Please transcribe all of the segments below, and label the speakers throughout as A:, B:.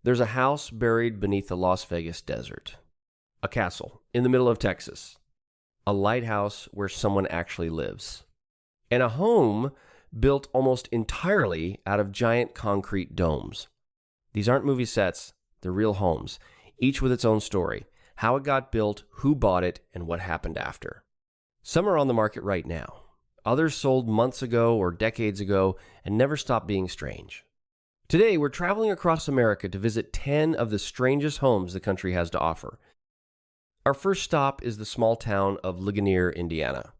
A: There's a house buried beneath the Las Vegas desert, a castle in the middle of Texas, a lighthouse where someone actually lives, and a home built almost entirely out of giant concrete domes. These aren't movie sets, they're real homes, each with its own story, how it got built, who bought it, and what happened after. Some are on the market right now. Others sold months ago or decades ago and never stopped being strange. Today, we're traveling across America to visit 10 of the strangest homes the country has to offer. Our first stop is the small town of Ligonier, Indiana.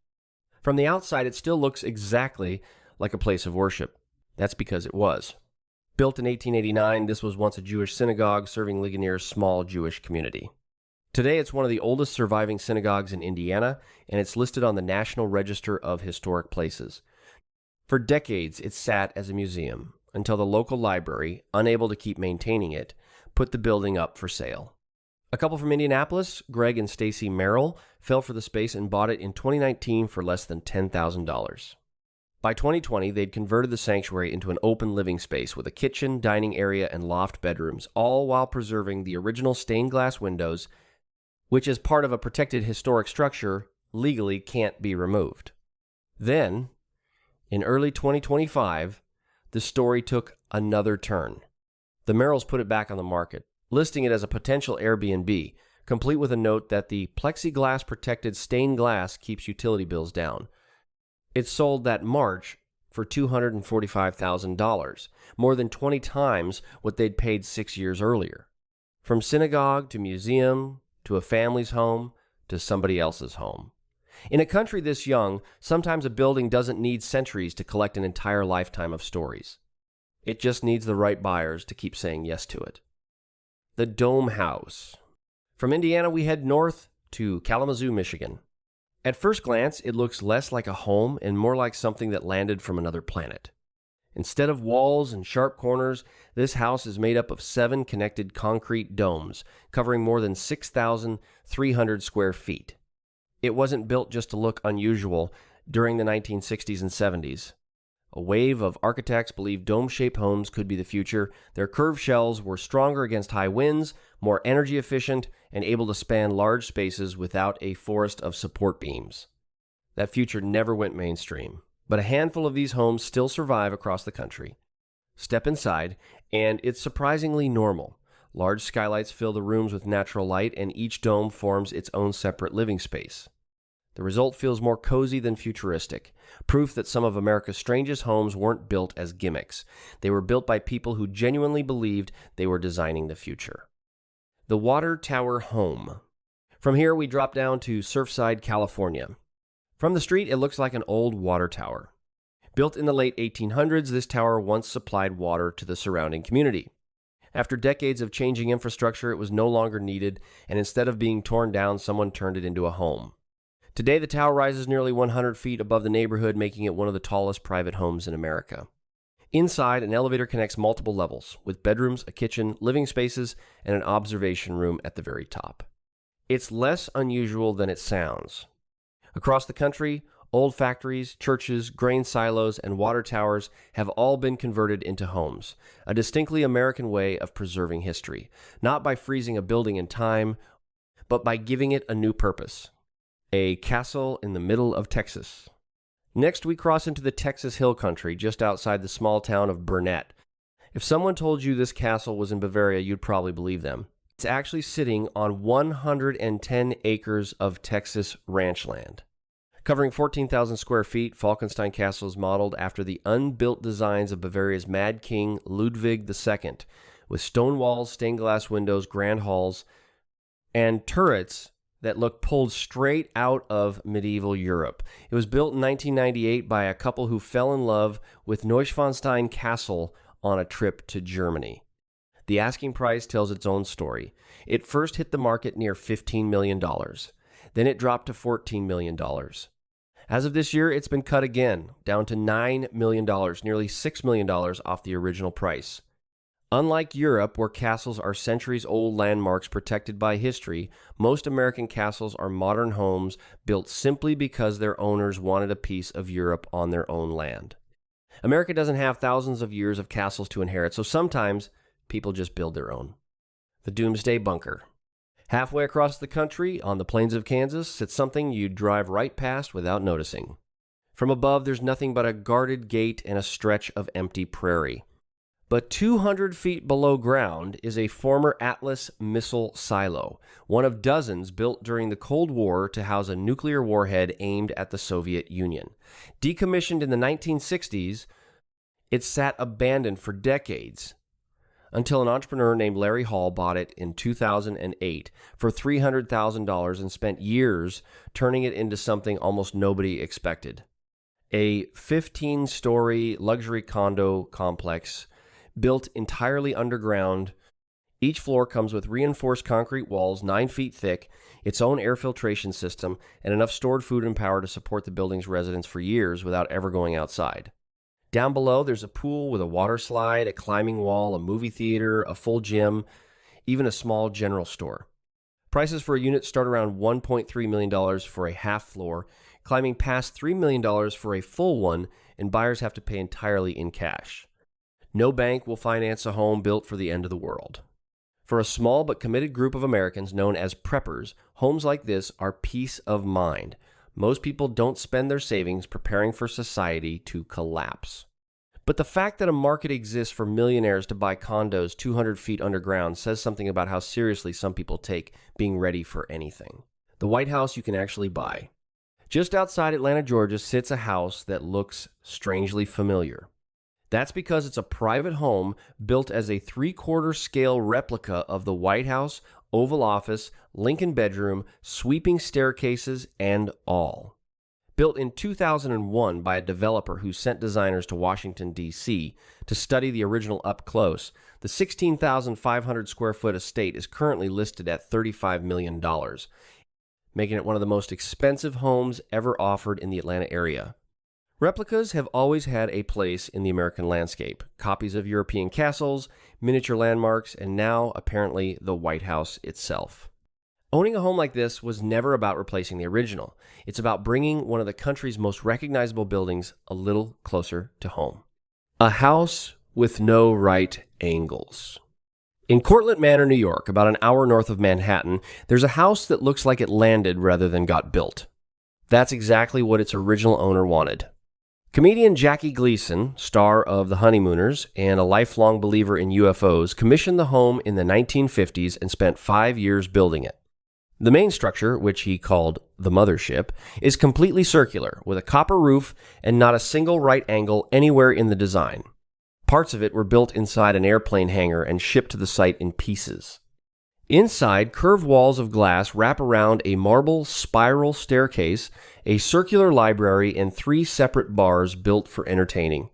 A: From the outside, it still looks exactly like a place of worship. That's because it was. Built in 1889, this was once a Jewish synagogue serving Ligonier's small Jewish community. Today, it's one of the oldest surviving synagogues in Indiana, and it's listed on the National Register of Historic Places. For decades, it sat as a museum until the local library, unable to keep maintaining it, put the building up for sale. A couple from Indianapolis, Greg and Stacy Merrill, fell for the space and bought it in 2019 for less than $10,000. By 2020, they'd converted the sanctuary into an open living space with a kitchen, dining area, and loft bedrooms, all while preserving the original stained glass windows, which as part of a protected historic structure, legally can't be removed. Then, in early 2025, the story took another turn. The Merrills put it back on the market, listing it as a potential Airbnb, complete with a note that the plexiglass-protected stained glass keeps utility bills down. It sold that March for $245,000, more than 20 times what they'd paid 6 years earlier. From synagogue to museum to a family's home to somebody else's home. In a country this young, sometimes a building doesn't need centuries to collect an entire lifetime of stories. It just needs the right buyers to keep saying yes to it. The Dome House. From Indiana, we head north to Kalamazoo, Michigan. At first glance, it looks less like a home and more like something that landed from another planet. Instead of walls and sharp corners, this house is made up of 7 connected concrete domes, covering more than 6,300 square feet. It wasn't built just to look unusual during the 1960s and 70s. A wave of architects believed dome-shaped homes could be the future. Their curved shells were stronger against high winds, more energy efficient, and able to span large spaces without a forest of support beams. That future never went mainstream, but a handful of these homes still survive across the country. Step inside, and it's surprisingly normal. Large skylights fill the rooms with natural light, and each dome forms its own separate living space. The result feels more cozy than futuristic, proof that some of America's strangest homes weren't built as gimmicks. They were built by people who genuinely believed they were designing the future. The Water Tower Home. From here, we drop down to Surfside, California. From the street, it looks like an old water tower. Built in the late 1800s, this tower once supplied water to the surrounding community. After decades of changing infrastructure, it was no longer needed, and instead of being torn down, someone turned it into a home. Today, the tower rises nearly 100 feet above the neighborhood, making it one of the tallest private homes in America. Inside, an elevator connects multiple levels, with bedrooms, a kitchen, living spaces, and an observation room at the very top. It's less unusual than it sounds. Across the country, old factories, churches, grain silos, and water towers have all been converted into homes, a distinctly American way of preserving history, not by freezing a building in time, but by giving it a new purpose. A castle in the middle of Texas. Next, we cross into the Texas Hill Country, just outside the small town of Burnett. If someone told you this castle was in Bavaria, you'd probably believe them. It's actually sitting on 110 acres of Texas ranch land. Covering 14,000 square feet, Falkenstein Castle is modeled after the unbuilt designs of Bavaria's Mad King Ludwig II, with stone walls, stained glass windows, grand halls, and turrets that look pulled straight out of medieval Europe. It was built in 1998 by a couple who fell in love with Neuschwanstein Castle on a trip to Germany. The asking price tells its own story. It first hit the market near $15 million. Then it dropped to $14 million. As of this year, it's been cut again, down to $9 million, nearly $6 million off the original price. Unlike Europe, where castles are centuries-old landmarks protected by history, most American castles are modern homes built simply because their owners wanted a piece of Europe on their own land. America doesn't have thousands of years of castles to inherit, so sometimes people just build their own. The Doomsday Bunker. Halfway across the country, on the plains of Kansas, sits something you'd drive right past without noticing. From above, there's nothing but a guarded gate and a stretch of empty prairie. But 200 feet below ground is a former Atlas missile silo, one of dozens built during the Cold War to house a nuclear warhead aimed at the Soviet Union. Decommissioned in the 1960s, it sat abandoned for decades until an entrepreneur named Larry Hall bought it in 2008 for $300,000 and spent years turning it into something almost nobody expected. A 15-story luxury condo complex built entirely underground. Each floor comes with reinforced concrete walls 9 feet thick, its own air filtration system, and enough stored food and power to support the building's residents for years without ever going outside. Down below, there's a pool with a water slide, a climbing wall, a movie theater, a full gym, even a small general store. Prices for a unit start around $1.3 million for a half floor, climbing past $3 million for a full one, and buyers have to pay entirely in cash. No bank will finance a home built for the end of the world. For a small but committed group of Americans known as preppers, homes like this are peace of mind. Most people don't spend their savings preparing for society to collapse. But the fact that a market exists for millionaires to buy condos 200 feet underground says something about how seriously some people take being ready for anything. The White House you can actually buy. Just outside Atlanta, Georgia, sits a house that looks strangely familiar. That's because it's a private home built as a 3/4 scale replica of the White House, Oval Office, Lincoln bedroom, sweeping staircases, and all. Built in 2001 by a developer who sent designers to Washington, D.C. to study the original up close, the 16,500 square foot estate is currently listed at $35 million, making it one of the most expensive homes ever offered in the Atlanta area. Replicas have always had a place in the American landscape. Copies of European castles, miniature landmarks, and now, apparently, the White House itself. Owning a home like this was never about replacing the original. It's about bringing one of the country's most recognizable buildings a little closer to home. A house with no right angles. In Cortlandt Manor, New York, about an hour north of Manhattan, there's a house that looks like it landed rather than got built. That's exactly what its original owner wanted. Comedian Jackie Gleason, star of The Honeymooners and a lifelong believer in UFOs, commissioned the home in the 1950s and spent 5 years building it. The main structure, which he called the mothership, is completely circular, with a copper roof and not a single right angle anywhere in the design. Parts of it were built inside an airplane hangar and shipped to the site in pieces. Inside, curved walls of glass wrap around a marble spiral staircase, a circular library, and 3 separate bars built for entertaining.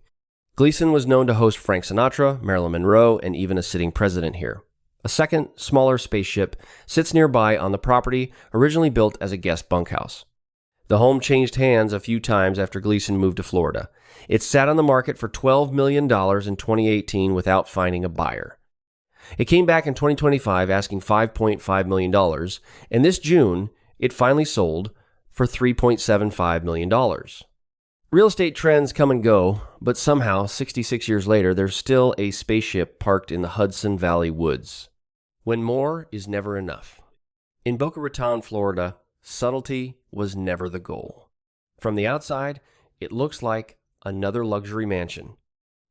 A: Gleason was known to host Frank Sinatra, Marilyn Monroe, and even a sitting president here. A second, smaller spaceship sits nearby on the property, originally built as a guest bunkhouse. The home changed hands a few times after Gleason moved to Florida. It sat on the market for $12 million in 2018 without finding a buyer. It came back in 2025 asking $5.5 million, and this June, it finally sold for $3.75 million. Real estate trends come and go, but somehow, 66 years later, there's still a spaceship parked in the Hudson Valley woods. When more is never enough. In Boca Raton, Florida, subtlety was never the goal. From the outside, it looks like another luxury mansion.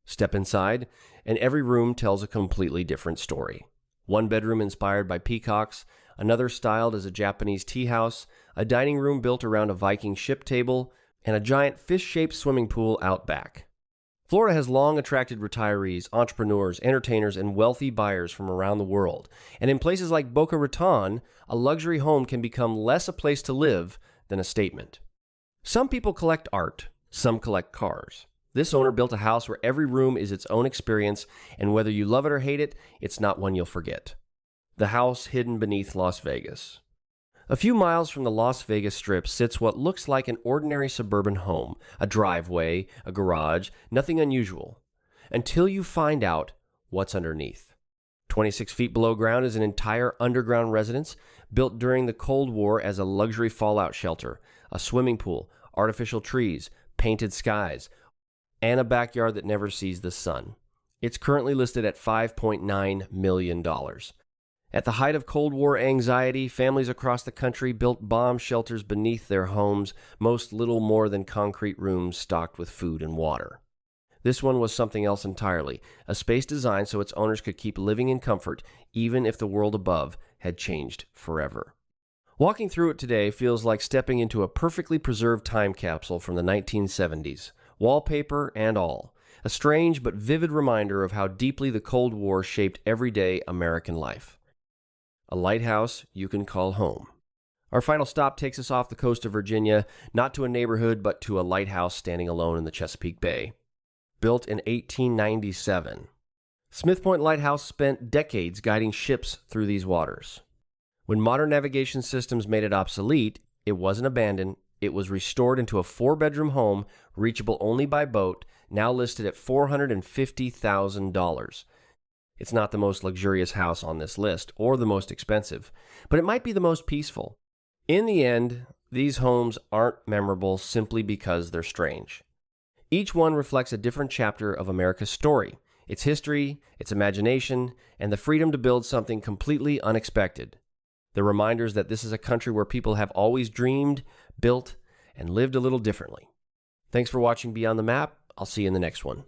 A: Step inside, and every room tells a completely different story. One bedroom inspired by peacocks, another styled as a Japanese tea house, a dining room built around a Viking ship table, and a giant fish-shaped swimming pool out back. Florida has long attracted retirees, entrepreneurs, entertainers, and wealthy buyers from around the world. And in places like Boca Raton, a luxury home can become less a place to live than a statement. Some people collect art, some collect cars. This owner built a house where every room is its own experience, and whether you love it or hate it, it's not one you'll forget. The house hidden beneath Las Vegas. A few miles from the Las Vegas Strip sits what looks like an ordinary suburban home, a driveway, a garage, nothing unusual, until you find out what's underneath. 26 feet below ground is an entire underground residence built during the Cold War as a luxury fallout shelter, a swimming pool, artificial trees, painted skies, and a backyard that never sees the sun. It's currently listed at $5.9 million. At the height of Cold War anxiety, families across the country built bomb shelters beneath their homes, most little more than concrete rooms stocked with food and water. This one was something else entirely, a space designed so its owners could keep living in comfort, even if the world above had changed forever. Walking through it today feels like stepping into a perfectly preserved time capsule from the 1970s, wallpaper and all. A strange but vivid reminder of how deeply the Cold War shaped everyday American life. A lighthouse you can call home. Our final stop takes us off the coast of Virginia, not to a neighborhood, but to a lighthouse standing alone in the Chesapeake Bay. Built in 1897, Smith Point Lighthouse spent decades guiding ships through these waters. When modern navigation systems made it obsolete, it wasn't abandoned. It was restored into a 4-bedroom home, reachable only by boat, now listed at $450,000. It's not the most luxurious house on this list, or the most expensive, but it might be the most peaceful. In the end, these homes aren't memorable simply because they're strange. Each one reflects a different chapter of America's story, its history, its imagination, and the freedom to build something completely unexpected. The reminders that this is a country where people have always dreamed, built, and lived a little differently. Thanks for watching Beyond the Map. I'll see you in the next one.